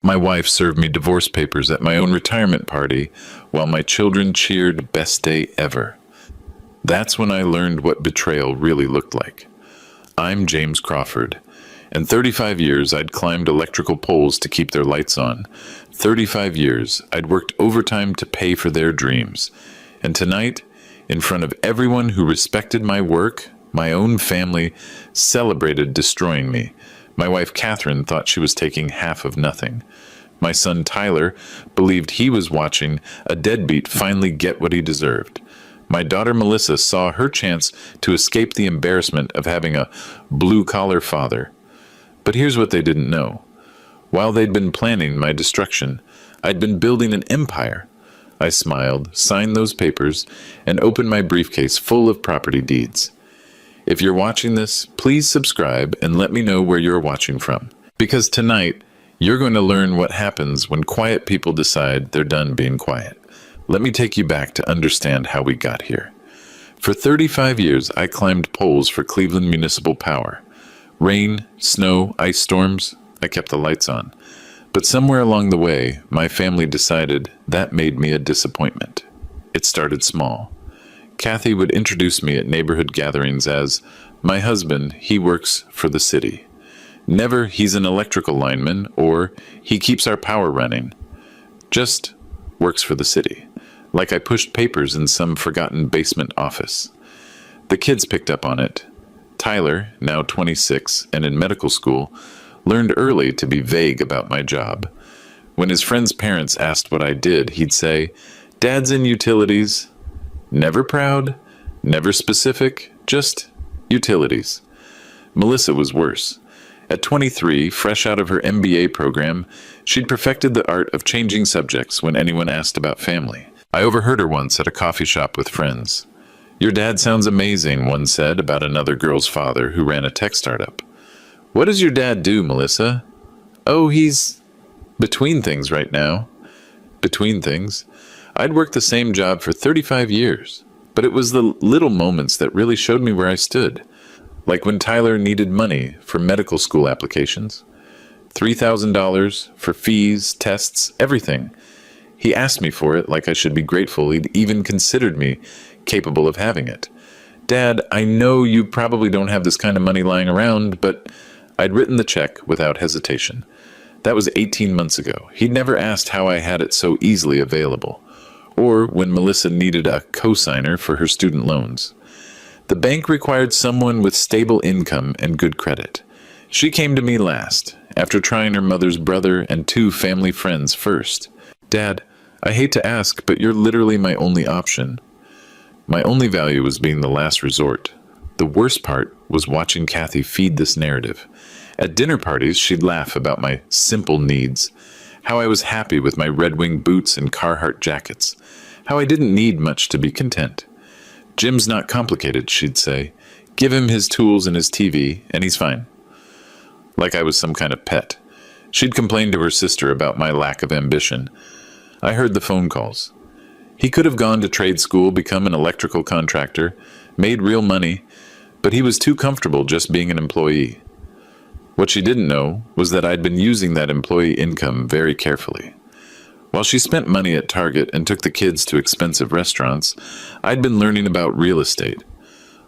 My wife served me divorce papers at my own retirement party while my children cheered best day ever. That's when I learned what betrayal really looked like. I'm James Crawford. In 35 years, I'd climbed electrical poles to keep their lights on. 35 years, I'd worked overtime to pay for their dreams. And tonight, in front of everyone who respected my work, my own family celebrated destroying me. My wife, Catherine, thought she was taking half of nothing. My son, Tyler, believed he was watching a deadbeat finally get what he deserved. My daughter, Melissa, saw her chance to escape the embarrassment of having a blue-collar father. But here's what they didn't know. While they'd been planning my destruction, I'd been building an empire. I smiled, signed those papers, and opened my briefcase full of property deeds. If you're watching this, please subscribe and let me know where you're watching from. Because tonight, you're going to learn what happens when quiet people decide they're done being quiet. Let me take you back to understand how we got here. For 35 years, I climbed poles for Cleveland Municipal Power. Rain, snow, ice storms, I kept the lights on. But somewhere along the way, my family decided that made me a disappointment. It started small. Kathy would introduce me at neighborhood gatherings as, my husband, he works for the city. Never, he's an electrical lineman, or he keeps our power running. Just works for the city. Like I pushed papers in some forgotten basement office. The kids picked up on it. Tyler, now 26 and in medical school, learned early to be vague about my job. When his friends' parents asked what I did, he'd say, "Dad's in utilities." Never proud, never specific, just utilities. Melissa was worse. At 23, fresh out of her MBA program, she'd perfected the art of changing subjects when anyone asked about family. I overheard her once at a coffee shop with friends. "Your dad sounds amazing," one said about another girl's father who ran a tech startup. "What does your dad do, Melissa?" "Oh, he's between things right now." Between things. I'd worked the same job for 35 years, but it was the little moments that really showed me where I stood. Like when Tyler needed money for medical school applications. $3,000 for fees, tests, everything. He asked me for it like I should be grateful he'd even considered me capable of having it. "Dad, I know you probably don't have this kind of money lying around, but..." I'd written the check without hesitation. That was 18 months ago. He'd never asked how I had it so easily available. Or when Melissa needed a co-signer for her student loans. The bank required someone with stable income and good credit. She came to me last, after trying her mother's brother and 2 family friends first. "Dad, I hate to ask, but you're literally my only option." My only value was being the last resort. The worst part was watching Kathy feed this narrative. At dinner parties, she'd laugh about my simple needs, how I was happy with my Red Wing boots and Carhartt jackets, how I didn't need much to be content. "Jim's not complicated," she'd say. "Give him his tools and his TV, and he's fine." Like I was some kind of pet. She'd complain to her sister about my lack of ambition. I heard the phone calls. He could have gone to trade school, become an electrical contractor, made real money, but he was too comfortable just being an employee. What she didn't know was that I'd been using that employee income very carefully. While she spent money at Target and took the kids to expensive restaurants, I'd been learning about real estate.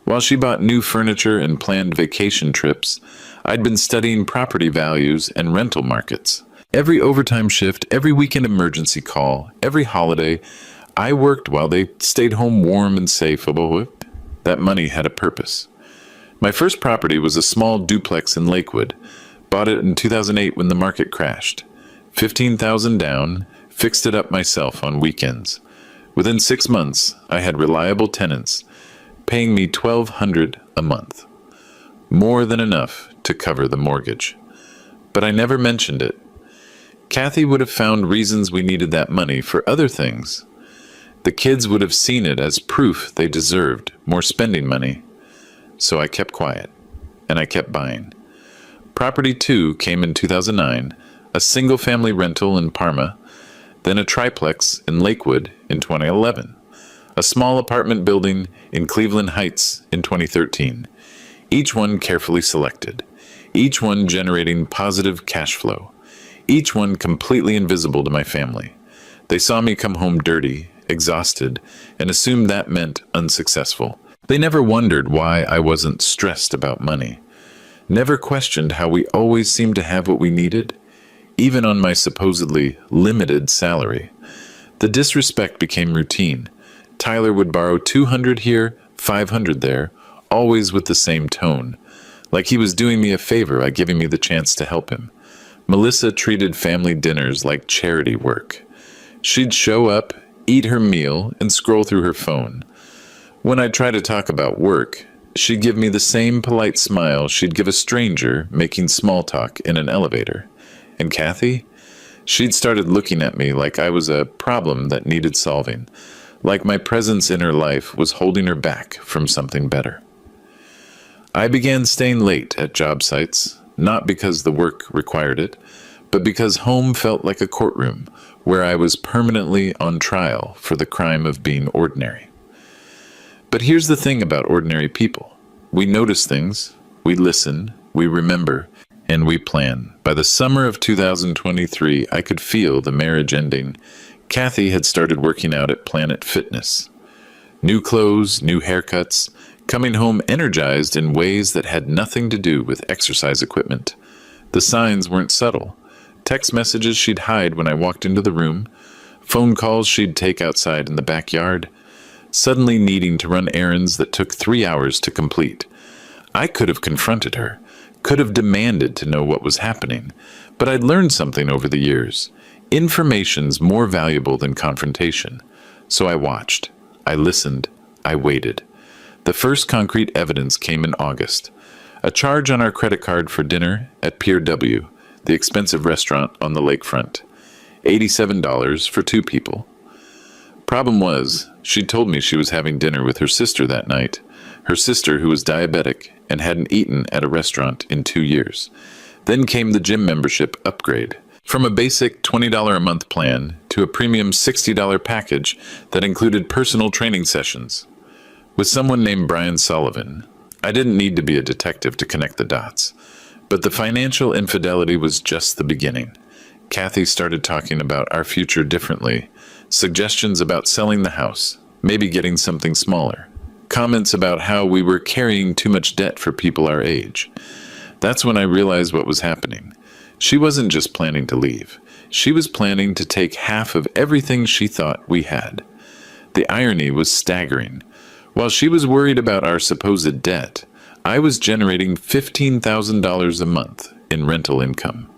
While she bought new furniture and planned vacation trips, I'd been studying property values and rental markets. Every overtime shift, every weekend emergency call, every holiday, I worked while they stayed home warm and safe. That money had a purpose. My first property was a small duplex in Lakewood. Bought it in 2008 when the market crashed. $15,000 down, fixed it up myself on weekends. Within 6 months, I had reliable tenants, paying me $1,200 a month. More than enough to cover the mortgage. But I never mentioned it. Kathy would have found reasons we needed that money for other things. The kids would have seen it as proof they deserved more spending money. So I kept quiet, and I kept buying. Property 2 came in 2009, a single-family rental in Parma, then a triplex in Lakewood in 2011, a small apartment building in Cleveland Heights in 2013, each one carefully selected, each one generating positive cash flow, each one completely invisible to my family. They saw me come home dirty, exhausted, and assumed that meant unsuccessful. They never wondered why I wasn't stressed about money. Never questioned how we always seemed to have what we needed, even on my supposedly limited salary. The disrespect became routine. Tyler would borrow 200 here, 500 there, always with the same tone, like he was doing me a favor by giving me the chance to help him. Melissa treated family dinners like charity work. She'd show up, eat her meal, and scroll through her phone. When I'd try to talk about work, she'd give me the same polite smile she'd give a stranger making small talk in an elevator. And Kathy? She'd started looking at me like I was a problem that needed solving, like my presence in her life was holding her back from something better. I began staying late at job sites, not because the work required it, but because home felt like a courtroom where I was permanently on trial for the crime of being ordinary. But here's the thing about ordinary people. We notice things, we listen, we remember, and we plan. By the summer of 2023, I could feel the marriage ending. Kathy had started working out at Planet Fitness. New clothes, new haircuts, coming home energized in ways that had nothing to do with exercise equipment. The signs weren't subtle. Text messages she'd hide when I walked into the room, phone calls she'd take outside in the backyard, suddenly needing to run errands that took 3 hours to complete. I could have confronted her, could have demanded to know what was happening, but I'd learned something over the years. Information's more valuable than confrontation. So I watched, I listened, I waited. The first concrete evidence came in August. A charge on our credit card for dinner at Pier W, the expensive restaurant on the lakefront. $87 for 2 people. Problem was, she told me she was having dinner with her sister that night. Her sister, who was diabetic and hadn't eaten at a restaurant in 2 years. Then came the gym membership upgrade. From a basic $20 a month plan to a premium $60 package that included personal training sessions. With someone named Brian Sullivan, I didn't need to be a detective to connect the dots. But the financial infidelity was just the beginning. Kathy started talking about our future differently. Suggestions about selling the house, maybe getting something smaller. Comments about how we were carrying too much debt for people our age. That's when I realized what was happening. She wasn't just planning to leave. She was planning to take half of everything she thought we had. The irony was staggering. While she was worried about our supposed debt, I was generating $15,000 a month in rental income.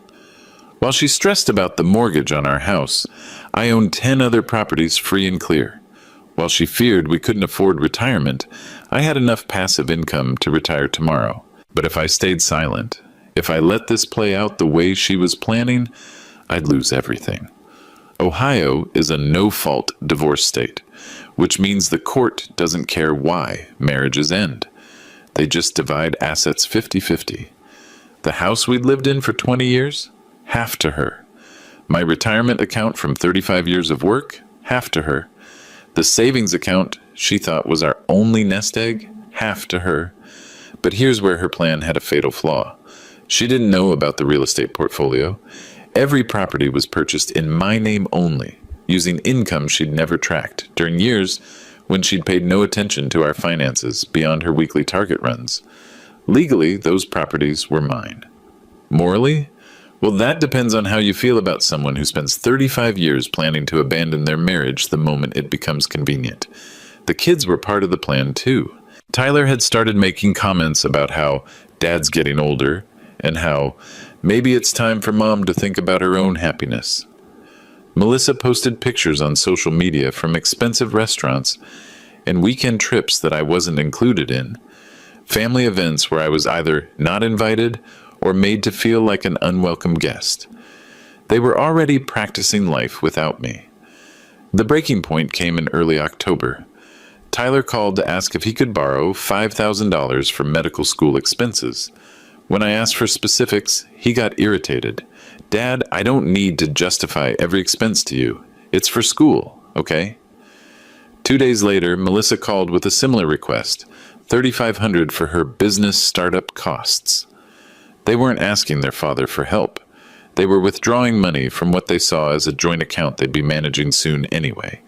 While she stressed about the mortgage on our house, I owned 10 other properties free and clear. While she feared we couldn't afford retirement, I had enough passive income to retire tomorrow. But if I stayed silent, if I let this play out the way she was planning, I'd lose everything. Ohio is a no-fault divorce state, which means the court doesn't care why marriages end. They just divide assets 50-50. The house we'd lived in for 20 years? Half to her. My retirement account from 35 years of work? Half to her. The savings account she thought was our only nest egg? Half to her. But here's where her plan had a fatal flaw. She didn't know about the real estate portfolio. Every property was purchased in my name only, using income she'd never tracked during years when she'd paid no attention to our finances beyond her weekly target runs. Legally, those properties were mine. Morally? Well, that depends on how you feel about someone who spends 35 years planning to abandon their marriage the moment it becomes convenient. The kids were part of the plan, too. Tyler had started making comments about how Dad's getting older and how maybe it's time for Mom to think about her own happiness. Melissa posted pictures on social media from expensive restaurants and weekend trips that I wasn't included in. Family events where I was either not invited or made to feel like an unwelcome guest. They were already practicing life without me. The breaking point came in early October. Tyler called to ask if he could borrow $5,000 for medical school expenses. When I asked for specifics, he got irritated. Dad, I don't need to justify every expense to you. It's for school, okay? 2 days later, Melissa called with a similar request, $3,500 for her business startup costs. They weren't asking their father for help. They were withdrawing money from what they saw as a joint account they'd be managing soon anyway.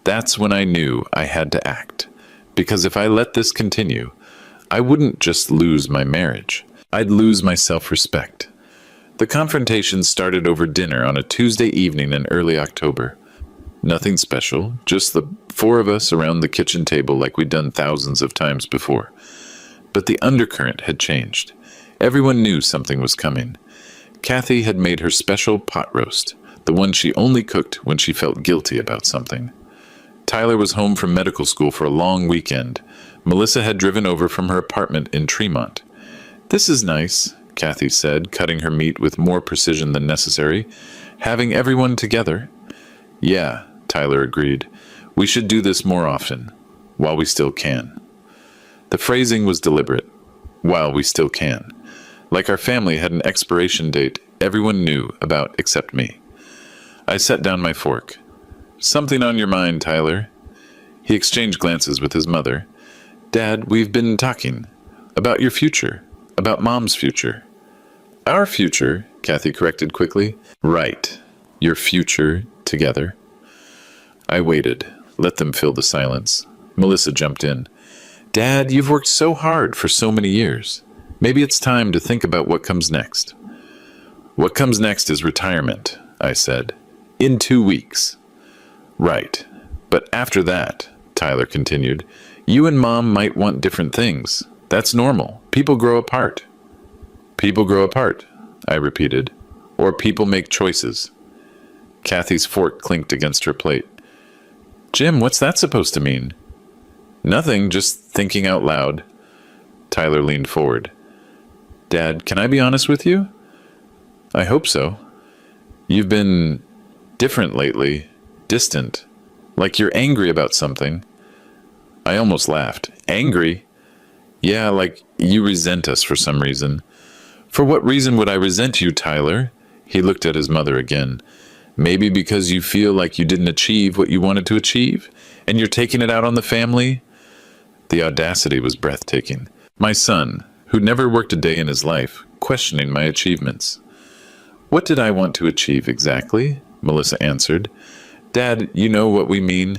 That's when I knew I had to act. Because if I let this continue, I wouldn't just lose my marriage. I'd lose my self-respect. The confrontation started over dinner on a Tuesday evening in early October. Nothing special, just the four of us around the kitchen table like we'd done thousands of times before. But the undercurrent had changed. Everyone knew something was coming. Kathy had made her special pot roast, the one she only cooked when she felt guilty about something. Tyler was home from medical school for a long weekend. Melissa had driven over from her apartment in Tremont. "This is nice," Kathy said, cutting her meat with more precision than necessary. "Having everyone together." "Yeah," Tyler agreed. "We should do this more often, while we still can." The phrasing was deliberate. While we still can. Like our family had an expiration date everyone knew about except me. I set down my fork. "Something on your mind, Tyler?" He exchanged glances with his mother. "Dad, we've been talking. About your future. About Mom's future." "Our future," Kathy corrected quickly. "Right. Your future together." I waited. Let them fill the silence. Melissa jumped in. "Dad, you've worked so hard for so many years. Maybe it's time to think about what comes next." "What comes next is retirement," I said. "In 2 weeks." "Right. But after that," Tyler continued, "you and Mom might want different things. That's normal. People grow apart." "People grow apart," I repeated. "Or people make choices." Kathy's fork clinked against her plate. "Jim, what's that supposed to mean?" "Nothing, just thinking out loud." Tyler leaned forward. "Dad, can I be honest with you?" "I hope so." "You've been different lately. Distant. Like you're angry about something." I almost laughed. "Angry?" "Yeah, like you resent us for some reason." "For what reason would I resent you, Tyler?" He looked at his mother again. "Maybe because you feel like you didn't achieve what you wanted to achieve, and you're taking it out on the family?" The audacity was breathtaking. My son, who'd never worked a day in his life, questioning my achievements. "What did I want to achieve exactly?" Melissa answered. "Dad, you know what we mean.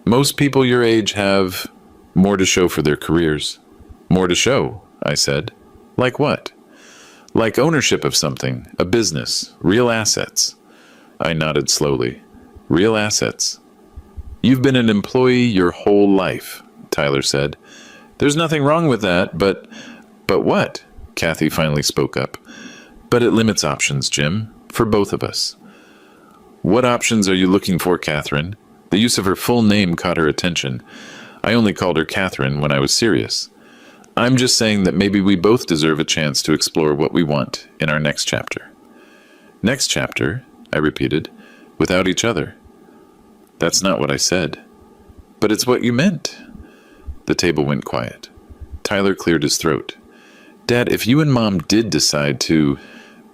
Most people your age have more to show for their careers." "More to show," I said. "Like what?" "Like ownership of something, a business, real assets." I nodded slowly. "Real assets." "You've been an employee your whole life," Tyler said. "There's nothing wrong with that, but what?" Kathy finally spoke up. "But it limits options, Jim, for both of us." "What options are you looking for, Catherine?" The use of her full name caught her attention. I only called her Catherine when I was serious. "I'm just saying that maybe we both deserve a chance to explore what we want in our next chapter." "Next chapter?" I repeated. "Without each other." "That's not what I said." "But it's what you meant." The table went quiet. Tyler cleared his throat. "Dad, if you and Mom did decide to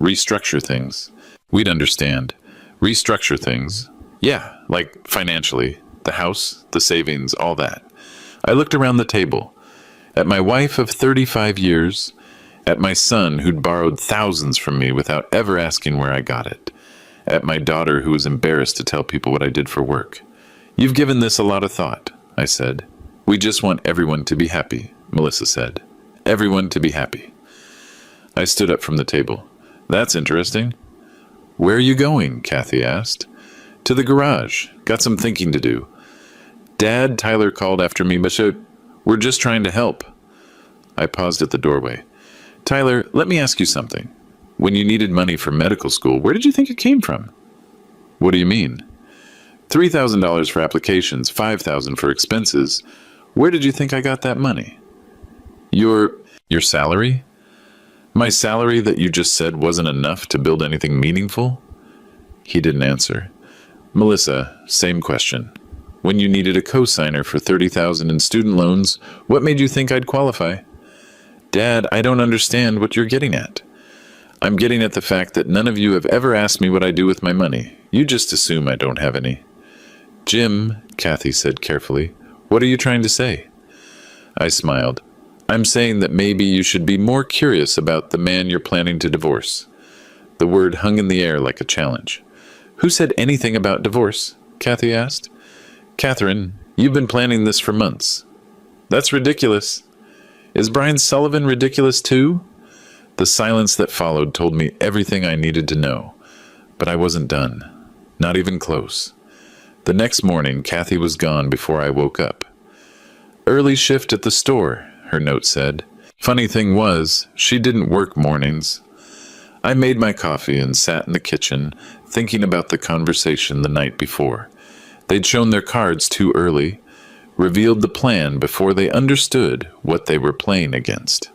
restructure things, we'd understand." "Restructure things?" "Yeah, like financially. The house, the savings, all that." I looked around the table. At my wife of 35 years, at my son who'd borrowed thousands from me without ever asking where I got it, at my daughter who was embarrassed to tell people what I did for work. "You've given this a lot of thought," I said. "We just want everyone to be happy," Melissa said. "Everyone to be happy." I stood up from the table. "That's interesting." "Where are you going?" Kathy asked. "To the garage. Got some thinking to do." "Dad," Tyler called after me, "but we're just trying to help." I paused at the doorway. "Tyler, let me ask you something. When you needed money for medical school, where did you think it came from?" "What do you mean?" $3,000 for applications, $5,000 for expenses. Where did you think I got that money?" Your salary?" "My salary that you just said wasn't enough to build anything meaningful?" He didn't answer. "Melissa, same question. When you needed a co-signer for $30,000 in student loans, what made you think I'd qualify?" "Dad, I don't understand what you're getting at." "I'm getting at the fact that none of you have ever asked me what I do with my money. You just assume I don't have any." "Jim," Kathy said carefully, "what are you trying to say?" I smiled. "I'm saying that maybe you should be more curious about the man you're planning to divorce. The word hung in the air like a challenge. Who said anything about divorce? Kathy asked. Catherine, you've been planning this for months. That's ridiculous. Is Brian Sullivan ridiculous too? The silence that followed told me everything I needed to know, but I wasn't done. Not even close. The next morning, Kathy was gone before I woke up. Early shift at the store, her note said. Funny thing was, she didn't work mornings. I made my coffee and sat in the kitchen, thinking about the conversation the night before. They'd shown their cards too early, revealed the plan before they understood what they were playing against.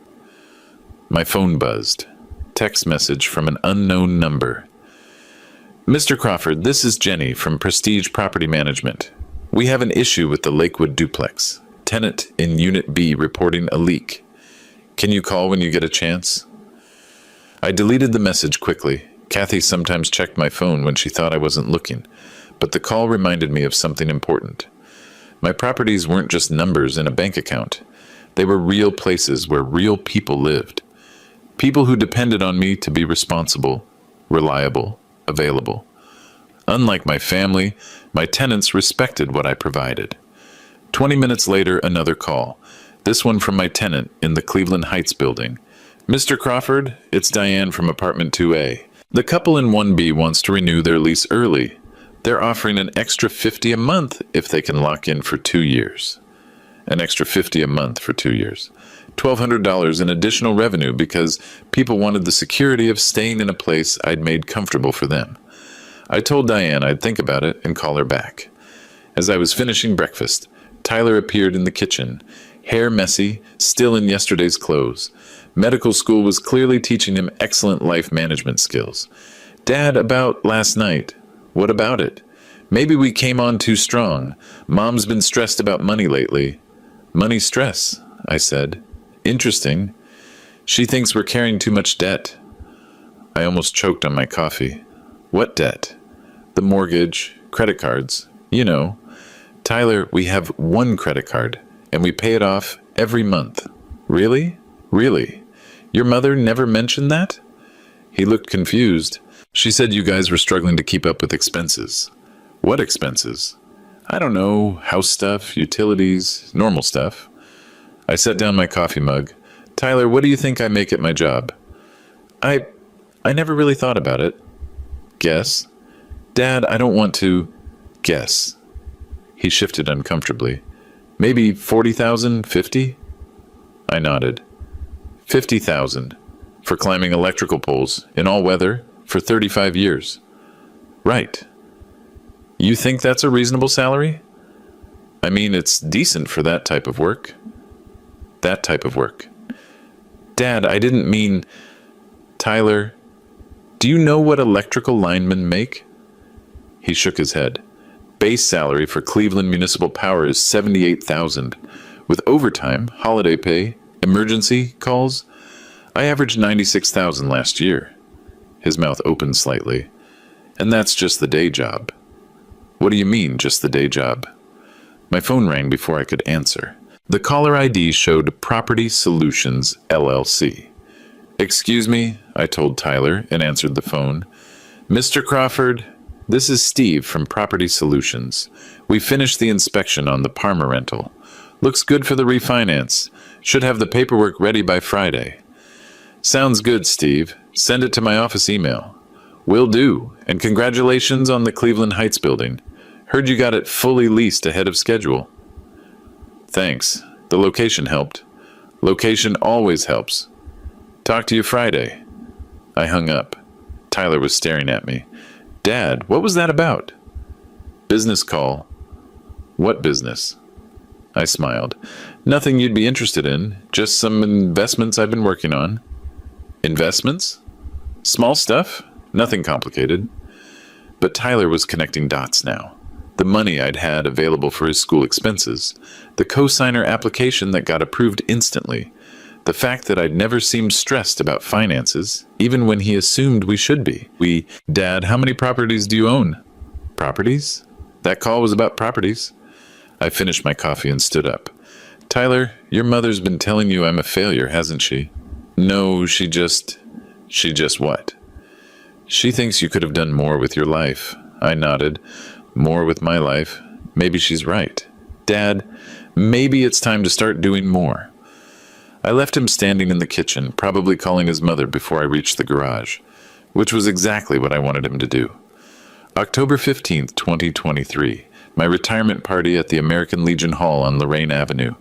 My phone buzzed. Text message from an unknown number. Mr. Crawford, this is Jenny from Prestige Property Management. We have an issue with the Lakewood duplex. Tenant in Unit B reporting a leak. Can you call when you get a chance? I deleted the message quickly. Kathy sometimes checked my phone when she thought I wasn't looking, but the call reminded me of something important. My properties weren't just numbers in a bank account. They were real places where real people lived. People who depended on me to be responsible, reliable, available. Unlike my family, my tenants respected what I provided. 20 minutes later, another call. This one from my tenant in the Cleveland Heights building. Mr. Crawford, it's Diane from apartment 2A. The couple in 1B wants to renew their lease early. They're offering an extra $50 a month if they can lock in for 2 years. An extra $50 a month for 2 years. $1,200 in additional revenue because people wanted the security of staying in a place I'd made comfortable for them. I told Diane I'd think about it and call her back. As I was finishing breakfast, Tyler appeared in the kitchen, hair messy, still in yesterday's clothes. Medical school was clearly teaching him excellent life management skills. Dad, about last night. What about it? Maybe we came on too strong. Mom's been stressed about money lately. Money stress, I said. Interesting. She thinks we're carrying too much debt. I almost choked on my coffee. What debt? The mortgage, credit cards, you know. Tyler, we have one credit card, and we pay it off every month. Really? Really? Your mother never mentioned that? He looked confused. She said you guys were struggling to keep up with expenses. What expenses? I don't know, house stuff, utilities, normal stuff. I set down my coffee mug. Tyler, what do you think I make at my job? I never really thought about it. Guess. Dad, I don't want to guess. He shifted uncomfortably. Maybe 40,000, 50? I nodded. 50,000 for climbing electrical poles in all weather for 35 years. Right. You think that's a reasonable salary? I mean, it's decent for that type of work. That type of work. Dad, I didn't mean... Tyler, do you know what electrical linemen make? He shook his head. Base salary for Cleveland Municipal Power is $78,000. With overtime, holiday pay, emergency calls, I averaged $96,000 last year. His mouth opened slightly. And that's just the day job. What do you mean, just the day job? My phone rang before I could answer. The caller ID showed Property Solutions, LLC. Excuse me, I told Tyler and answered the phone. Mr. Crawford, this is Steve from Property Solutions. We finished the inspection on the Parma rental. Looks good for the refinance. Should have the paperwork ready by Friday. Sounds good, Steve. Send it to my office email. Will do, and congratulations on the Cleveland Heights building. Heard you got it fully leased ahead of schedule. Thanks. The location helped. Location always helps. Talk to you Friday. I hung up. Tyler was staring at me. Dad, what was that about? Business call. What business? I smiled. Nothing you'd be interested in, just some investments I've been working on. Investments? Small stuff, nothing complicated. But Tyler was connecting dots now. The money I'd had available for his school expenses, the cosigner application that got approved instantly, the fact that I'd never seemed stressed about finances, even when he assumed we should be. Dad, how many properties do you own? Properties? That call was about properties. I finished my coffee and stood up. Tyler, your mother's been telling you I'm a failure, hasn't she? No, she just what? She thinks you could have done more with your life. I nodded. More with my life. Maybe she's right. Dad, maybe it's time to start doing more. I left him standing in the kitchen, probably calling his mother before I reached the garage, which was exactly what I wanted him to do. October 15th, 2023, my retirement party at the American Legion Hall on Lorraine Avenue.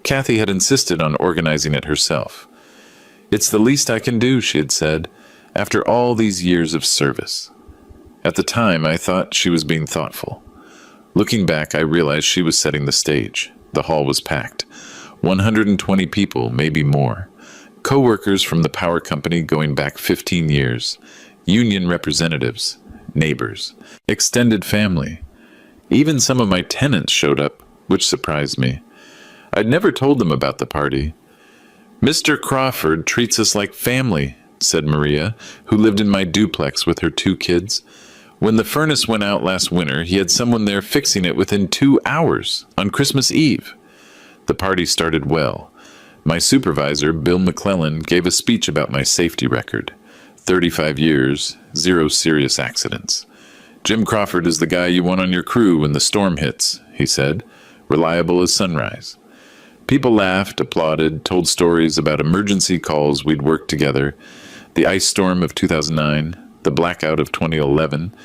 Kathy had insisted on organizing it herself. It's the least I can do, she had said, after all these years of service. At the time, I thought she was being thoughtful. Looking back, I realized she was setting the stage. The hall was packed. 120 people, maybe more. Co-workers from the power company going back 15 years. Union representatives. Neighbors. Extended family. Even some of my tenants showed up, which surprised me. I'd never told them about the party. Mr. Crawford treats us like family, said Maria, who lived in my duplex with her 2 kids. When the furnace went out last winter, he had someone there fixing it within 2 hours on Christmas Eve. The party started well. My supervisor, Bill McClellan, gave a speech about my safety record. 35 years, 0 serious accidents. Jim Crawford is the guy you want on your crew when the storm hits, he said, reliable as sunrise. People laughed, applauded, told stories about emergency calls we'd worked together, the ice storm of 2009, the blackout of 2011,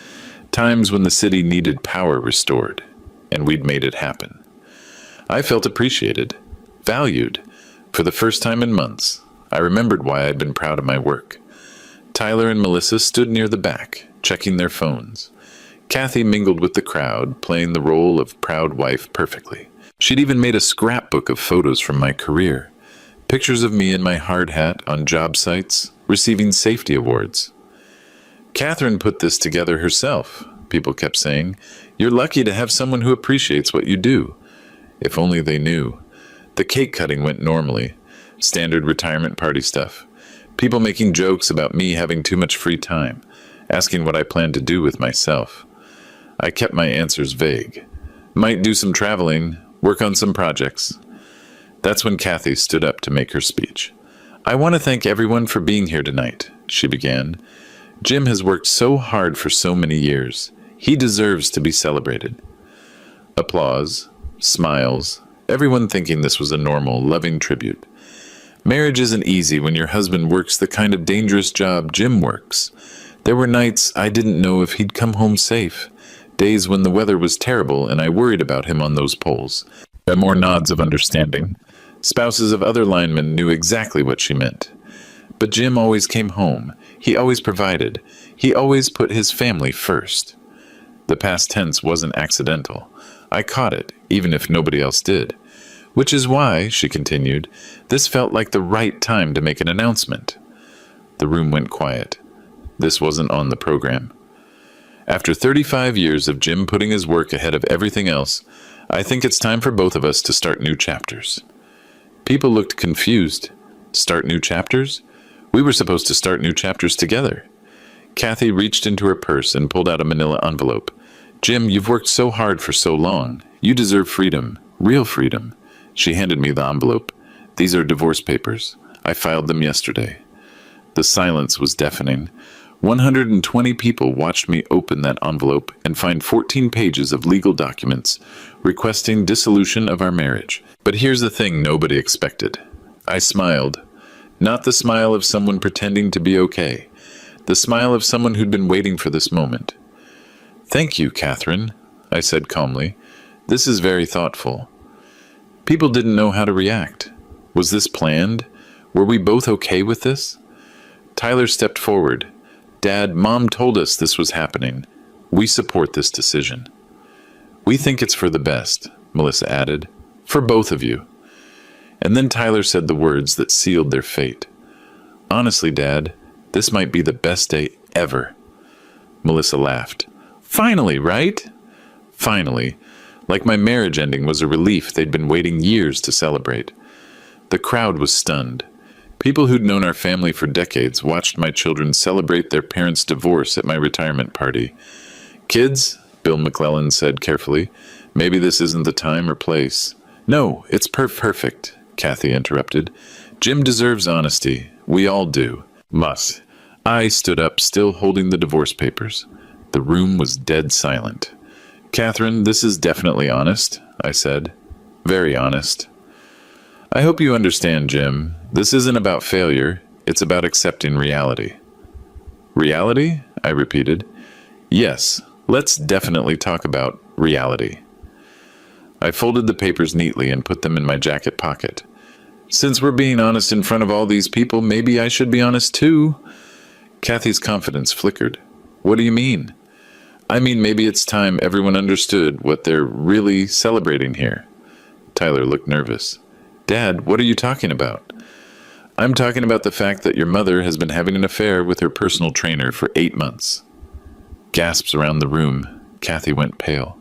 times when the city needed power restored, and we'd made it happen. I felt appreciated, valued. For the first time in months, I remembered why I'd been proud of my work. Tyler and Melissa stood near the back, checking their phones. Kathy mingled with the crowd, playing the role of proud wife perfectly. She'd even made a scrapbook of photos from my career. Pictures of me in my hard hat on job sites, receiving safety awards. Catherine put this together herself, people kept saying. You're lucky to have someone who appreciates what you do. If only they knew. The cake cutting went normally. Standard retirement party stuff. People making jokes about me having too much free time, asking what I planned to do with myself. I kept my answers vague. Might do some traveling, work on some projects. That's when Kathy stood up to make her speech. I want to thank everyone for being here tonight, she began. Jim has worked so hard for so many years. He deserves to be celebrated. Applause, smiles, everyone thinking this was a normal, loving tribute. Marriage isn't easy when your husband works the kind of dangerous job Jim works. There were nights I didn't know if he'd come home safe. Days when the weather was terrible and I worried about him on those poles. More nods of understanding. Spouses of other linemen knew exactly what she meant. But Jim always came home. He always provided. He always put his family first. The past tense wasn't accidental. I caught it, even if nobody else did. Which is why, she continued, this felt like the right time to make an announcement. The room went quiet. This wasn't on the program. After 35 years of Jim putting his work ahead of everything else, I think it's time for both of us to start new chapters. People looked confused. Start new chapters? We were supposed to start new chapters together. Kathy reached into her purse and pulled out a manila envelope. Jim, you've worked so hard for so long. You deserve freedom, real freedom. She handed me the envelope. These are divorce papers. I filed them yesterday. The silence was deafening. 120 people watched me open that envelope and find 14 pages of legal documents requesting dissolution of our marriage. But here's the thing nobody expected. I smiled. Not the smile of someone pretending to be okay. The smile of someone who'd been waiting for this moment. Thank you, Catherine, I said calmly. This is very thoughtful. People didn't know how to react. Was this planned? Were we both okay with this? Tyler stepped forward. Dad, Mom told us this was happening. We support this decision. We think it's for the best, Melissa added. For both of you. And then Tyler said the words that sealed their fate. Honestly, Dad, this might be the best day ever. Melissa laughed. Finally, right? Finally. Like my marriage ending was a relief they'd been waiting years to celebrate. The crowd was stunned. People who'd known our family for decades watched my children celebrate their parents' divorce at my retirement party. Kids, Bill McClellan said carefully, maybe this isn't the time or place. No, it's perfect, Kathy interrupted. Jim deserves honesty. We all do. Must. I stood up, still holding the divorce papers. The room was dead silent. Catherine, this is definitely honest, I said. Very honest. I hope you understand, Jim. This isn't about failure. It's about accepting reality. Reality? I repeated. Yes, let's definitely talk about reality. I folded the papers neatly and put them in my jacket pocket. Since we're being honest in front of all these people, maybe I should be honest too. Kathy's confidence flickered. What do you mean? I mean, maybe it's time everyone understood what they're really celebrating here. Tyler looked nervous. Dad, what are you talking about? I'm talking about the fact that your mother has been having an affair with her personal trainer for 8 months. Gasps around the room. Kathy went pale.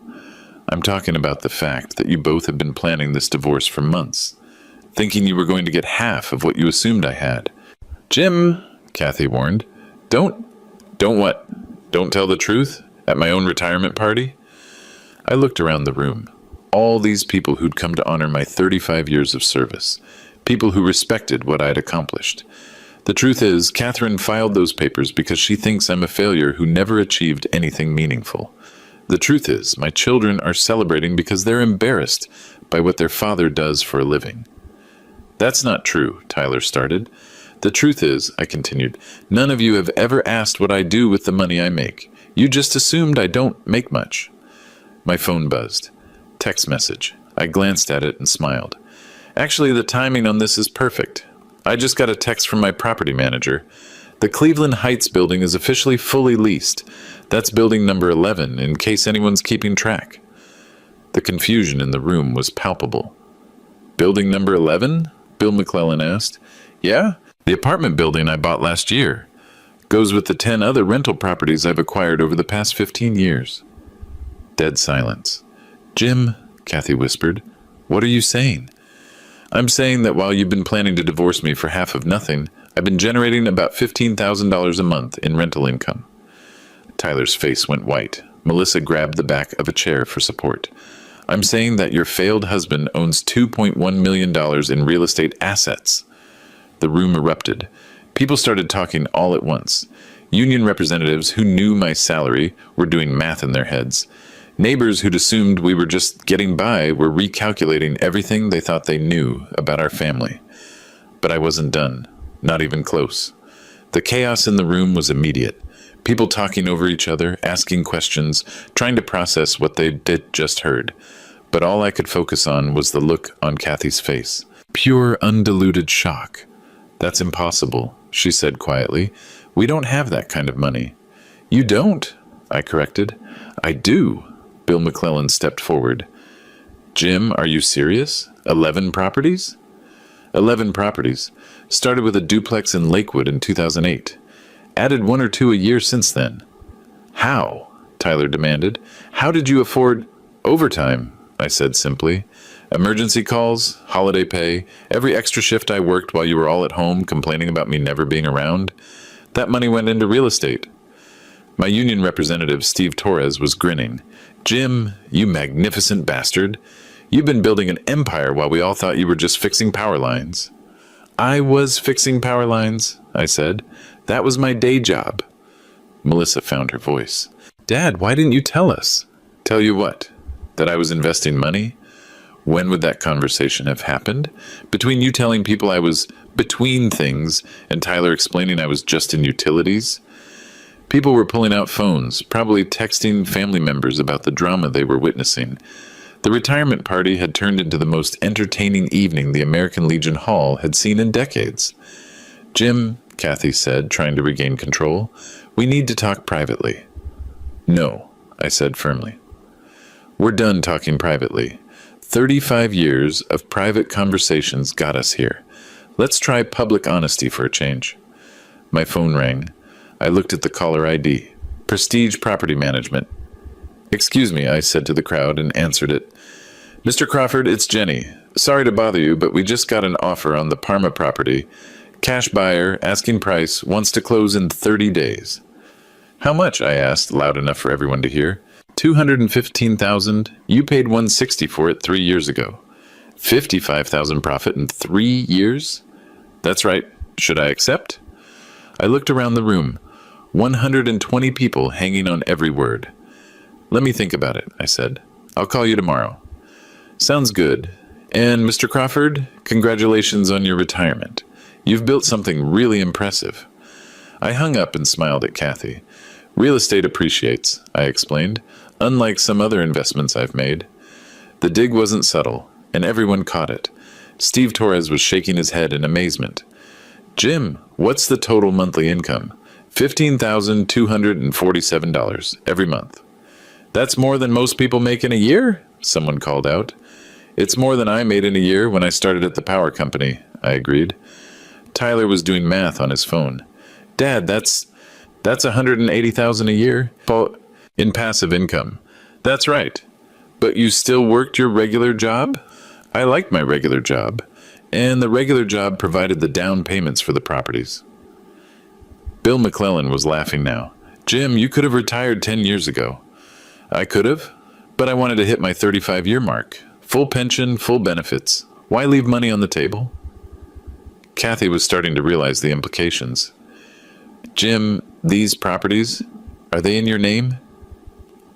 I'm talking about the fact that you both have been planning this divorce for months, thinking you were going to get half of what you assumed I had. Jim, Kathy warned. Don't what? Don't tell the truth? At my own retirement party? I looked around the room. All these people who'd come to honor my 35 years of service. People who respected what I'd accomplished. The truth is, Catherine filed those papers because she thinks I'm a failure who never achieved anything meaningful. The truth is, my children are celebrating because they're embarrassed by what their father does for a living. That's not true, Tyler started. The truth is, I continued, none of you have ever asked what I do with the money I make. You just assumed I don't make much. My phone buzzed. Text message. I glanced at it and smiled. Actually, the timing on this is perfect. I just got a text from my property manager. The Cleveland Heights building is officially fully leased. That's building number 11, in case anyone's keeping track. The confusion in the room was palpable. Building number 11? Bill McClellan asked. Yeah, the apartment building I bought last year. Goes with the 10 other rental properties I've acquired over the past 15 years. Dead silence. Jim, Kathy whispered, what are you saying? I'm saying that while you've been planning to divorce me for half of nothing, I've been generating about $15,000 a month in rental income. Tyler's face went white. Melissa grabbed the back of a chair for support. I'm saying that your failed husband owns $2.1 million in real estate assets. The room erupted. People started talking all at once. Union representatives who knew my salary were doing math in their heads. Neighbors who'd assumed we were just getting by were recalculating everything they thought they knew about our family. But I wasn't done. Not even close. The chaos in the room was immediate. People talking over each other, asking questions, trying to process what they'd just heard. But all I could focus on was the look on Kathy's face. Pure, undiluted shock. That's impossible, she said quietly. We don't have that kind of money. You don't, I corrected. I do. Bill McClellan stepped forward. Jim, are you serious? 11 properties? 11 properties. Started with a duplex in Lakewood in 2008. Added 1 or 2 a year since then. How? Tyler demanded. How did you afford overtime? I said simply. Emergency calls, holiday pay, every extra shift I worked while you were all at home complaining about me never being around. That money went into real estate. My union representative, Steve Torres, was grinning. Jim, you magnificent bastard. You've been building an empire while we all thought you were just fixing power lines. I was fixing power lines, I said. That was my day job. Melissa found her voice. Dad, why didn't you tell us? Tell you what? That I was investing money? When would that conversation have happened? Between you telling people I was between things and Tyler explaining I was just in utilities? People were pulling out phones, probably texting family members about the drama they were witnessing. The retirement party had turned into the most entertaining evening the American Legion Hall had seen in decades. Jim, Kathy said, trying to regain control, we need to talk privately. No, I said firmly. We're done talking privately. 35 years of private conversations got us here. Let's try public honesty for a change. My phone rang. I looked at the caller ID. Prestige Property Management. Excuse me, I said to the crowd and answered it. Mr. Crawford, it's Jenny. Sorry to bother you, but we just got an offer on the Parma property. Cash buyer, asking price, wants to close in 30 days. How much? I asked, loud enough for everyone to hear. $215,000. You paid $160 for it 3 years ago. $55,000 profit in 3 years? That's right. Should I accept? I looked around the room. 120 people hanging on every word. Let me think about it, I said. I'll call you tomorrow. Sounds good. And Mr. Crawford, congratulations on your retirement. You've built something really impressive. I hung up and smiled at Kathy. Real estate appreciates, I explained, unlike some other investments I've made. The dig wasn't subtle, and everyone caught it. Steve Torres was shaking his head in amazement. Jim, what's the total monthly income? $15,247 every month. That's more than most people make in a year? Someone called out. It's more than I made in a year when I started at the power company, I agreed. Tyler was doing math on his phone. Dad, that's $180,000 a year in passive income. That's right. But you still worked your regular job? I liked my regular job, and the regular job provided the down payments for the properties. Bill McClellan was laughing now. Jim, you could have retired 10 years ago. I could have, but I wanted to hit my 35-year mark. Full pension, full benefits. Why leave money on the table? Kathy was starting to realize the implications. Jim, these properties, are they in your name?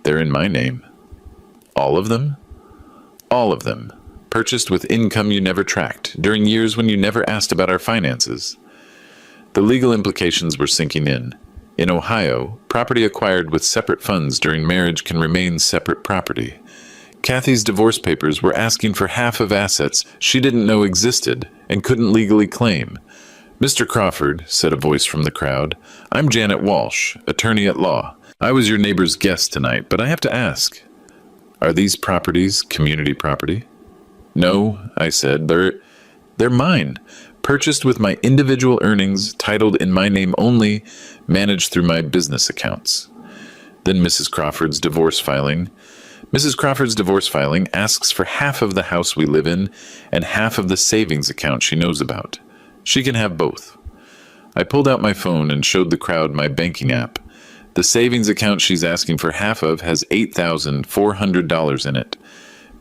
They're in my name. All of them? All of them. Purchased with income you never tracked, during years when you never asked about our finances. The legal implications were sinking in. In Ohio, property acquired with separate funds during marriage can remain separate property. Kathy's divorce papers were asking for half of assets she didn't know existed and couldn't legally claim. Mr. Crawford, said a voice from the crowd, I'm Janet Walsh, attorney at law. I was your neighbor's guest tonight, but I have to ask, are these properties community property? No, I said, they're mine, purchased with my individual earnings, titled in my name only, managed through my business accounts. Then Mrs. Crawford's divorce filing asks for half of the house we live in and half of the savings account she knows about. She can have both. I pulled out my phone and showed the crowd my banking app. The savings account she's asking for half of has $8,400 in it.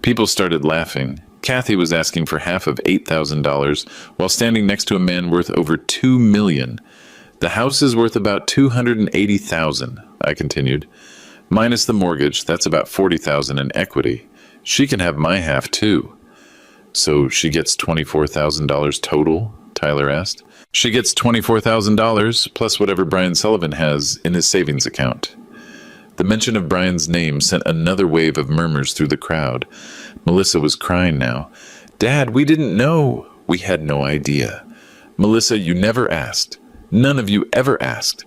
People started laughing. Kathy was asking for half of $8,000 while standing next to a man worth over $2 million. The house is worth about $280,000, I continued. Minus the mortgage, that's about $40,000 in equity. She can have my half too. So she gets $24,000 total? Tyler asked. She gets $24,000 plus whatever Brian Sullivan has in his savings account. The mention of Brian's name sent another wave of murmurs through the crowd. Melissa was crying now. Dad, we didn't know. We had no idea. Melissa, you never asked. None of you ever asked.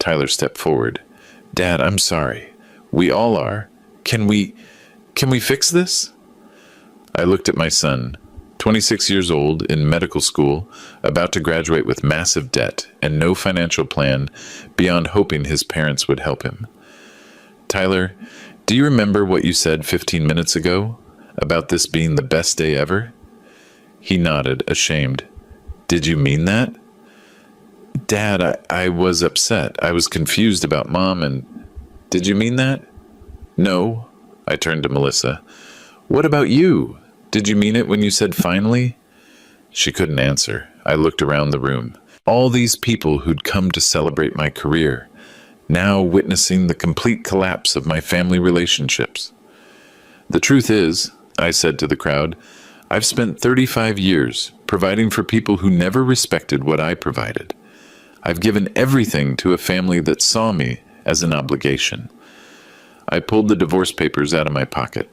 Tyler stepped forward. Dad, I'm sorry. We all are. Can we fix this? I looked at my son, 26 years old, in medical school, about to graduate with massive debt and no financial plan beyond hoping his parents would help him. Tyler, do you remember what you said 15 minutes ago about this being the best day ever? He nodded, ashamed. Did you mean that? Dad, I was upset. I was confused about Mom and... Did you mean that? No. I turned to Melissa. What about you? Did you mean it when you said finally? She couldn't answer. I looked around the room. All these people who'd come to celebrate my career, now witnessing the complete collapse of my family relationships. The truth is, I said to the crowd, I've spent 35 years providing for people who never respected what I provided. I've given everything to a family that saw me as an obligation. I pulled the divorce papers out of my pocket.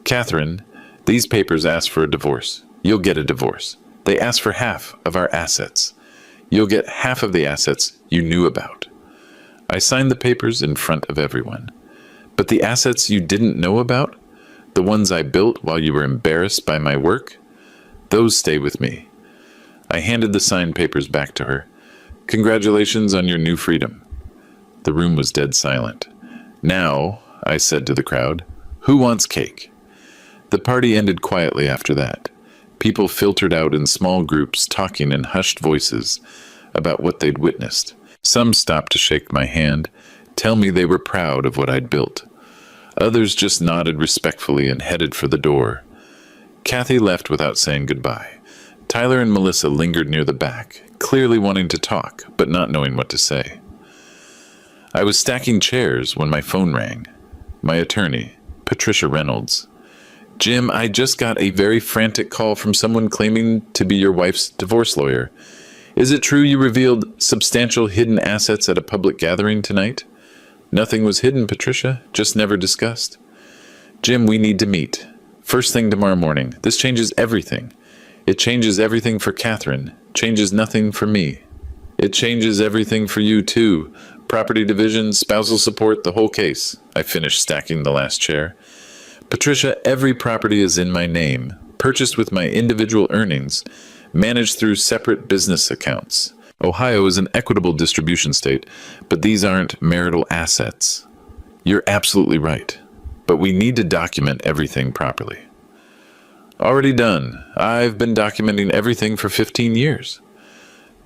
Catherine, these papers ask for a divorce. You'll get a divorce. They ask for half of our assets. You'll get half of the assets you knew about. I signed the papers in front of everyone. But the assets you didn't know about, the ones I built while you were embarrassed by my work, those stay with me. I handed the signed papers back to her. Congratulations on your new freedom. The room was dead silent. Now, I said to the crowd, who wants cake? The party ended quietly after that. People filtered out in small groups, talking in hushed voices about what they'd witnessed. Some stopped to shake my hand, tell me they were proud of what I'd built. Others just nodded respectfully and headed for the door. Kathy left without saying goodbye. Tyler and Melissa lingered near the back, clearly wanting to talk, but not knowing what to say. I was stacking chairs when my phone rang. My attorney, Patricia Reynolds. Jim, I just got a very frantic call from someone claiming to be your wife's divorce lawyer. Is it true you revealed substantial hidden assets at a public gathering tonight? Nothing was hidden, Patricia, just never discussed. Jim, we need to meet. First thing tomorrow morning. This changes everything. It changes everything for Catherine. Changes nothing for me. It changes everything for you, too. Property division, spousal support, the whole case. I finished stacking the last chair. Patricia, every property is in my name, purchased with my individual earnings, managed through separate business accounts. Ohio is an equitable distribution state, but these aren't marital assets. You're absolutely right, but we need to document everything properly. Already done. I've been documenting everything for 15 years.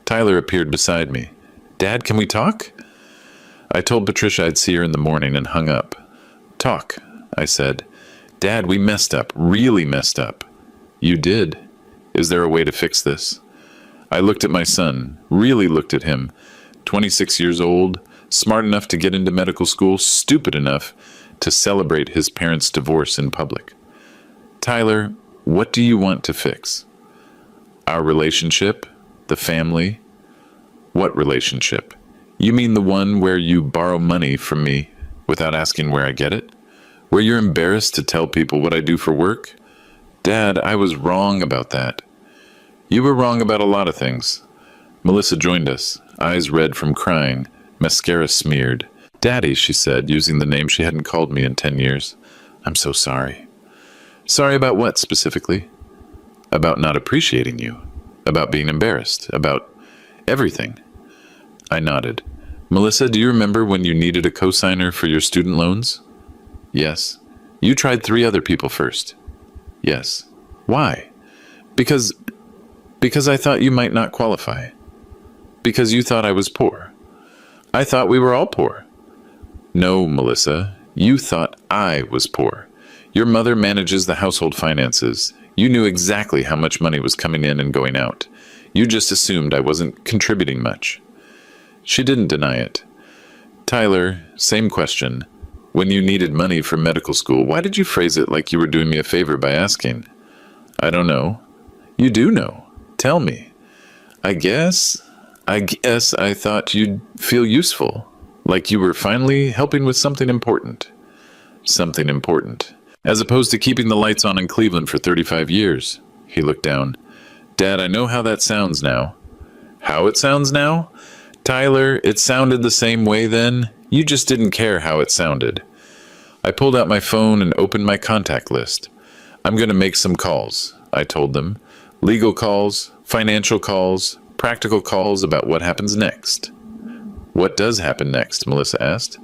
Tyler appeared beside me. Dad, can we talk? I told Patricia I'd see her in the morning and hung up. Talk, I said. Dad, we messed up, really messed up. You did. Is there a way to fix this? I looked at my son, really looked at him. 26 years old, smart enough to get into medical school, stupid enough to celebrate his parents' divorce in public. Tyler, what do you want to fix? Our relationship? The family? What relationship? You mean the one where you borrow money from me without asking where I get it? Where you're embarrassed to tell people what I do for work? Dad, I was wrong about that. You were wrong about a lot of things. Melissa joined us, eyes red from crying, mascara smeared. Daddy, she said, using the name she hadn't called me in 10 years. I'm so sorry. Sorry about what, specifically? About not appreciating you. About being embarrassed. About everything. I nodded. Melissa, do you remember when you needed a cosigner for your student loans? Yes. You tried 3 other people first. Yes. Why? Because I thought you might not qualify. Because you thought I was poor. I thought we were all poor. No, Melissa, you thought I was poor. Your mother manages the household finances. You knew exactly how much money was coming in and going out. You just assumed I wasn't contributing much. She didn't deny it. Tyler, same question. When you needed money for medical school, why did you phrase it like you were doing me a favor by asking? I don't know. You do know. Tell me. I guess I thought you'd feel useful, like you were finally helping with something important. Something important. As opposed to keeping the lights on in Cleveland for 35 years. He looked down. Dad, I know how that sounds now. How it sounds now? Tyler, it sounded the same way then. You just didn't care how it sounded. I pulled out my phone and opened my contact list. I'm going to make some calls, I told them. Legal calls, financial calls, practical calls about what happens next. What does happen next? Melissa asked.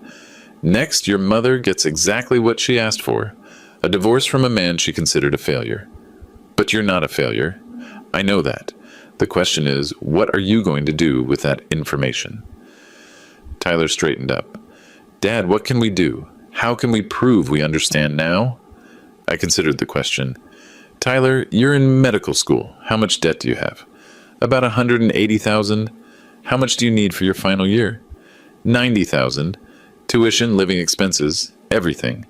Next, your mother gets exactly what she asked for. A divorce from a man she considered a failure. But you're not a failure. I know that. The question is, what are you going to do with that information? Tyler straightened up. Dad, what can we do? How can we prove we understand now? I considered the question. Tyler, you're in medical school. How much debt do you have? About $180,000. How much do you need for your final year? $90,000. Tuition, living expenses, everything.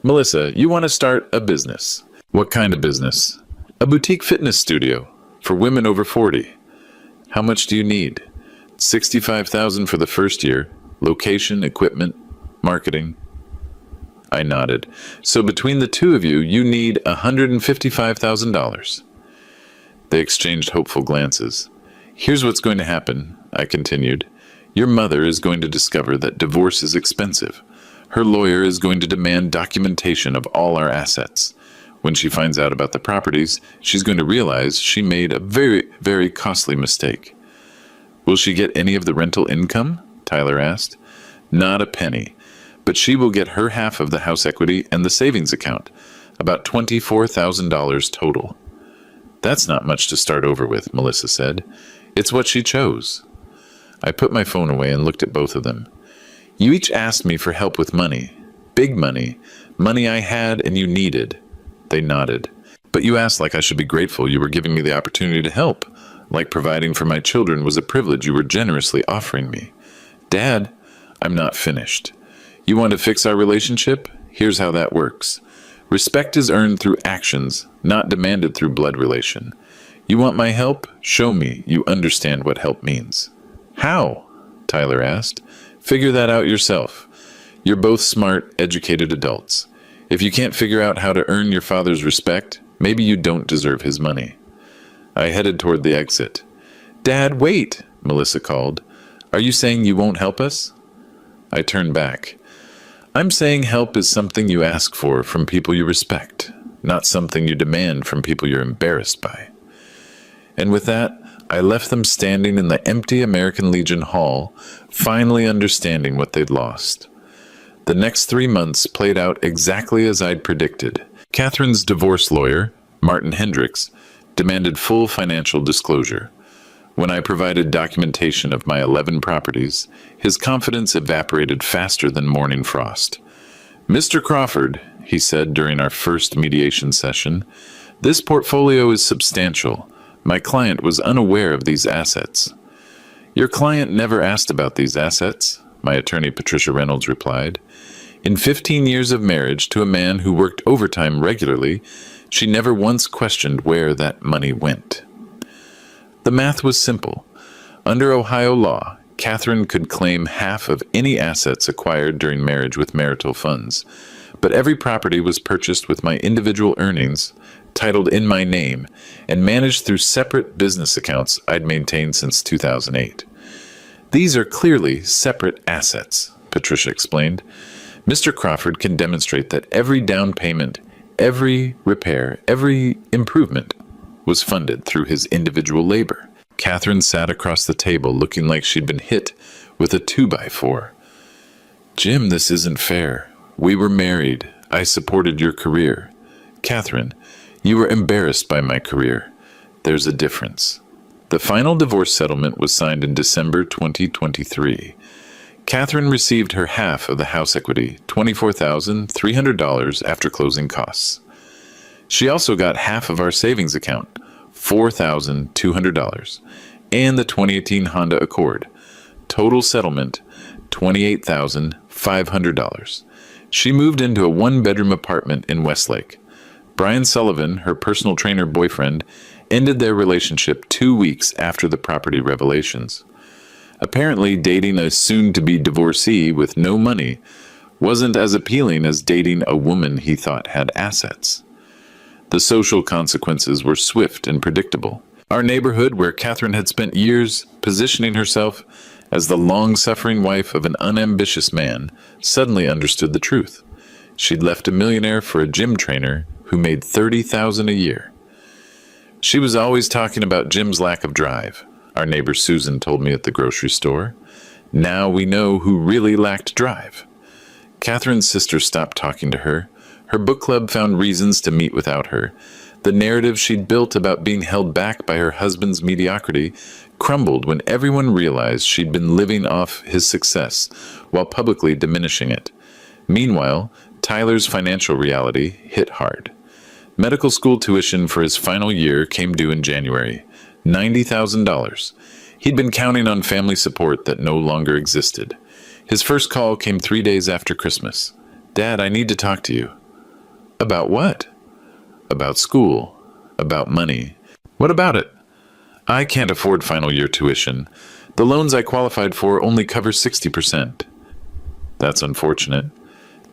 Melissa, you want to start a business. What kind of business? A boutique fitness studio for women over 40. How much do you need? $65,000 for the first year. Location, equipment, marketing. I nodded. So between the two of you, you need $155,000. They exchanged hopeful glances. Here's what's going to happen, I continued. Your mother is going to discover that divorce is expensive. Her lawyer is going to demand documentation of all our assets. When she finds out about the properties, she's going to realize she made a very, very costly mistake. Will she get any of the rental income? Tyler asked. Not a penny, but she will get her half of the house equity and the savings account, about $24,000 total. That's not much to start over with, Melissa said. It's what she chose. I put my phone away and looked at both of them. You each asked me for help with money. Big money. Money I had and you needed. They nodded. But you asked like I should be grateful you were giving me the opportunity to help. like providing for my children was a privilege you were generously offering me. Dad, I'm not finished. You want to fix our relationship? Here's how that works. Respect is earned through actions, not demanded through blood relation. You want my help? Show me you understand what help means. How? Tyler asked. Figure that out yourself. You're both smart, educated adults. If you can't figure out how to earn your father's respect, maybe you don't deserve his money. I headed toward the exit. Dad, wait, Melissa called. Are you saying you won't help us? I turned back. I'm saying help is something you ask for from people you respect, not something you demand from people you're embarrassed by. And with that, I left them standing in the empty American Legion Hall, finally understanding what they'd lost. The next 3 months played out exactly as I'd predicted. Catherine's divorce lawyer, Martin Hendricks, demanded full financial disclosure. When I provided documentation of my 11 properties, his confidence evaporated faster than morning frost. Mr. Crawford, he said during our first mediation session, this portfolio is substantial. My client was unaware of these assets. Your client never asked about these assets, my attorney Patricia Reynolds replied. In 15 years of marriage to a man who worked overtime regularly, she never once questioned where that money went. The math was simple. Under Ohio law, Catherine could claim half of any assets acquired during marriage with marital funds, but every property was purchased with my individual earnings, titled in my name, and managed through separate business accounts I'd maintained since 2008. These are clearly separate assets, Patricia explained. Mr. Crawford can demonstrate that every down payment, every repair, every improvement was funded through his individual labor. Catherine sat across the table looking like she'd been hit with a 2x4. Jim, this isn't fair. We were married. I supported your career. Catherine, you were embarrassed by my career. There's a difference. The final divorce settlement was signed in December 2023. Catherine received her half of the house equity, $24,300 after closing costs. She also got half of our savings account, $4,200, and the 2018 Honda Accord. Total settlement, $28,500. She moved into a one-bedroom apartment in Westlake. Brian Sullivan, her personal trainer boyfriend, ended their relationship 2 weeks after the property revelations. Apparently, dating a soon-to-be divorcee with no money wasn't as appealing as dating a woman he thought had assets. The social consequences were swift and predictable. Our neighborhood, where Catherine had spent years positioning herself as the long-suffering wife of an unambitious man, suddenly understood the truth. She'd left a millionaire for a gym trainer who made $30,000 a year. She was always talking about Jim's lack of drive, our neighbor Susan told me at the grocery store. Now we know who really lacked drive. Catherine's sister stopped talking to her. Her book club found reasons to meet without her. The narrative she'd built about being held back by her husband's mediocrity crumbled when everyone realized she'd been living off his success while publicly diminishing it. Meanwhile, Tyler's financial reality hit hard. Medical school tuition for his final year came due in January, $90,000. He'd been counting on family support that no longer existed. His first call came 3 days after Christmas. Dad, I need to talk to you. About what? About school. About money. What about it? I can't afford final year tuition. The loans I qualified for only cover 60%. That's unfortunate.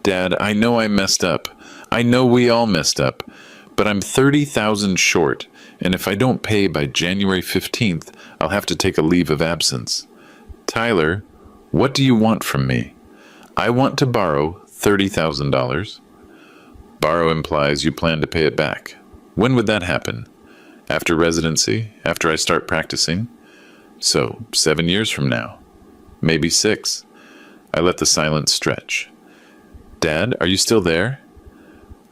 Dad, I know I messed up. I know we all messed up. But I'm $30,000 short, and if I don't pay by January 15th, I'll have to take a leave of absence. Tyler, what do you want from me? I want to borrow $30,000. Borrow implies you plan to pay it back. When would that happen? After residency? After I start practicing? So, 7 years from now. Maybe 6. I let the silence stretch. Dad, are you still there?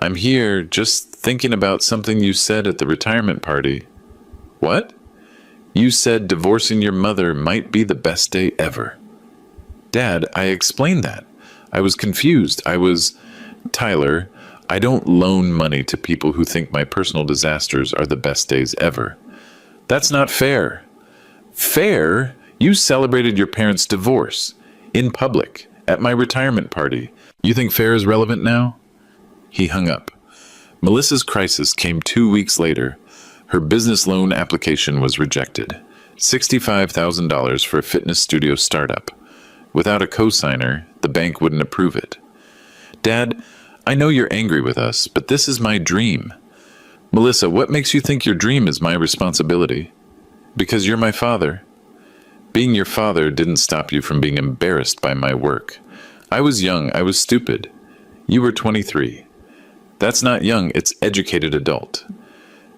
I'm here, just thinking about something you said at the retirement party. What? You said divorcing your mother might be the best day ever. Dad, I explained that. I was confused. Tyler, I don't loan money to people who think my personal disasters are the best days ever. That's not fair. Fair? You celebrated your parents' divorce in public at my retirement party. You think fair is relevant now? He hung up. Melissa's crisis came 2 weeks later. Her business loan application was rejected. $65,000 for a fitness studio startup. Without a cosigner, the bank wouldn't approve it. Dad, I know you're angry with us, but this is my dream. Melissa, what makes you think your dream is my responsibility? Because you're my father. Being your father didn't stop you from being embarrassed by my work. I was young, I was stupid. You were 23. That's not young, it's educated adult.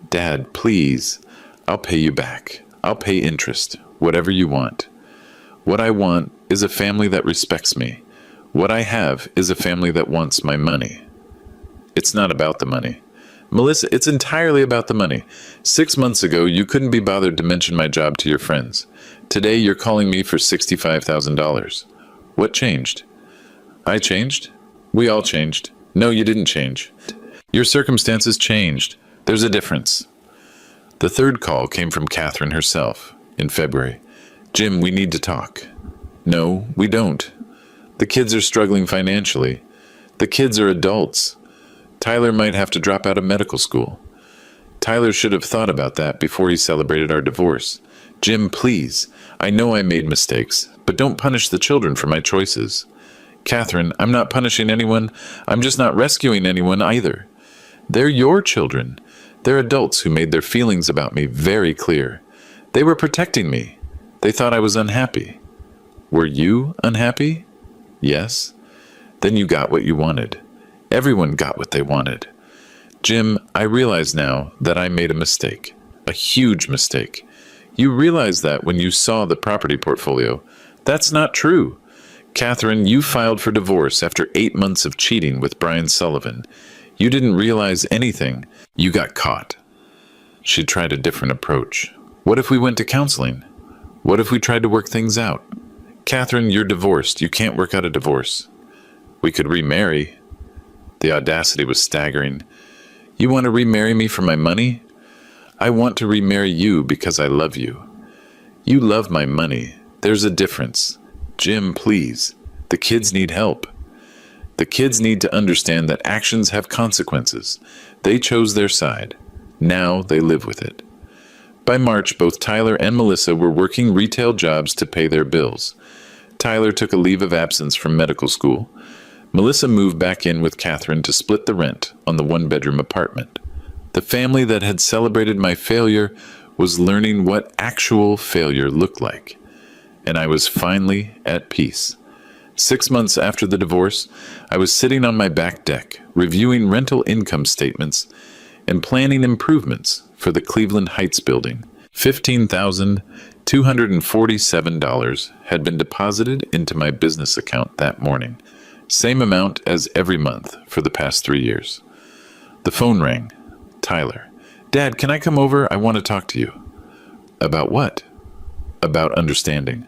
Dad, please, I'll pay you back. I'll pay interest, whatever you want. What I want is a family that respects me. What I have is a family that wants my money. It's not about the money. Melissa, it's entirely about the money. 6 months ago, you couldn't be bothered to mention my job to your friends. Today, you're calling me for $65,000. What changed? I changed? We all changed. No, you didn't change. Your circumstances changed. There's a difference. The third call came from Catherine herself in February. Jim, we need to talk. No, we don't. The kids are struggling financially. The kids are adults. Tyler might have to drop out of medical school. Tyler should have thought about that before he celebrated our divorce. Jim, please. I know I made mistakes, but don't punish the children for my choices. Catherine, I'm not punishing anyone. I'm just not rescuing anyone either. They're your children. They're adults who made their feelings about me very clear. They were protecting me. They thought I was unhappy. Were you unhappy? Yes. Then you got what you wanted. Everyone got what they wanted. Jim, I realize now that I made a mistake. A huge mistake. You realize that when you saw the property portfolio. That's not true. Catherine, you filed for divorce after 8 months of cheating with Brian Sullivan. You didn't realize anything. You got caught. She tried a different approach. What if we went to counseling? What if we tried to work things out? Catherine, you're divorced. You can't work out a divorce. We could remarry. The audacity was staggering. You want to remarry me for my money? I want to remarry you because I love you. You love my money. There's a difference. Jim, please. The kids need help. The kids need to understand that actions have consequences. They chose their side. Now they live with it. By March, both Tyler and Melissa were working retail jobs to pay their bills. Tyler took a leave of absence from medical school. Melissa moved back in with Catherine to split the rent on the one-bedroom apartment. The family that had celebrated my failure was learning what actual failure looked like. And I was finally at peace. 6 months after the divorce, I was sitting on my back deck, reviewing rental income statements and planning improvements for the Cleveland Heights building. $15,247 had been deposited into my business account that morning, same amount as every month for the past 3 years. The phone rang. Tyler. Dad, can I come over? I want to talk to you. About what? About understanding.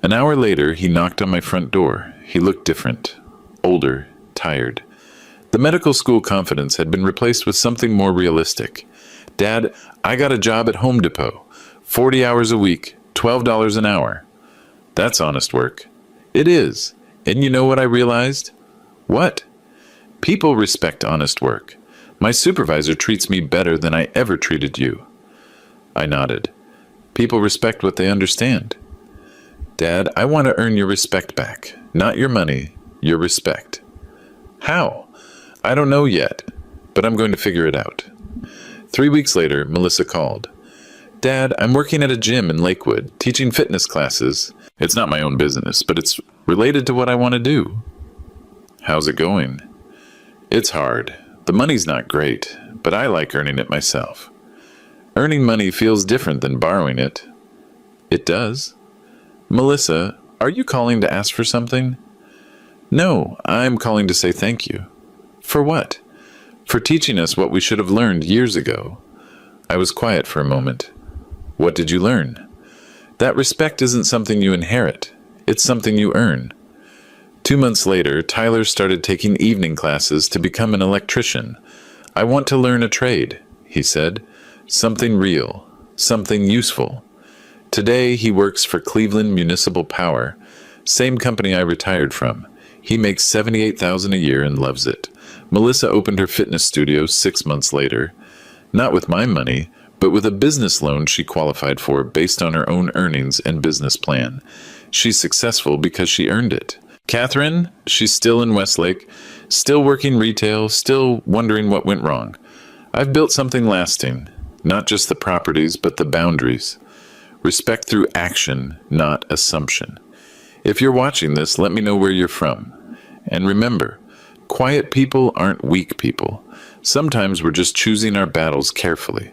An hour later, he knocked on my front door. He looked different, older, tired. The medical school confidence had been replaced with something more realistic. Dad, I got a job at Home Depot. 40 hours a week, $12 an hour. That's honest work. It is. And you know what I realized? What? People respect honest work. My supervisor treats me better than I ever treated you. I nodded. People respect what they understand. Dad, I want to earn your respect back. Not your money, your respect. How? I don't know yet, but I'm going to figure it out. 3 weeks later, Melissa called. Dad, I'm working at a gym in Lakewood, teaching fitness classes. It's not my own business, but it's related to what I want to do. How's it going? It's hard. The money's not great, but I like earning it myself. Earning money feels different than borrowing it. It does. Melissa, are you calling to ask for something? No, I'm calling to say thank you. For what? For teaching us what we should have learned years ago. I was quiet for a moment. What did you learn? That respect isn't something you inherit. It's something you earn. 2 months later, Tyler started taking evening classes to become an electrician. I want to learn a trade, he said. Something real, something useful. Today, he works for Cleveland Municipal Power, same company I retired from. He makes $78,000 a year and loves it. Melissa opened her fitness studio 6 months later, not with my money, but with a business loan she qualified for based on her own earnings and business plan. She's successful because she earned it. Catherine, she's still in Westlake, still working retail, still wondering what went wrong. I've built something lasting, not just the properties, but the boundaries. Respect through action, not assumption. If you're watching this, let me know where you're from. And remember, quiet people aren't weak people. Sometimes we're just choosing our battles carefully.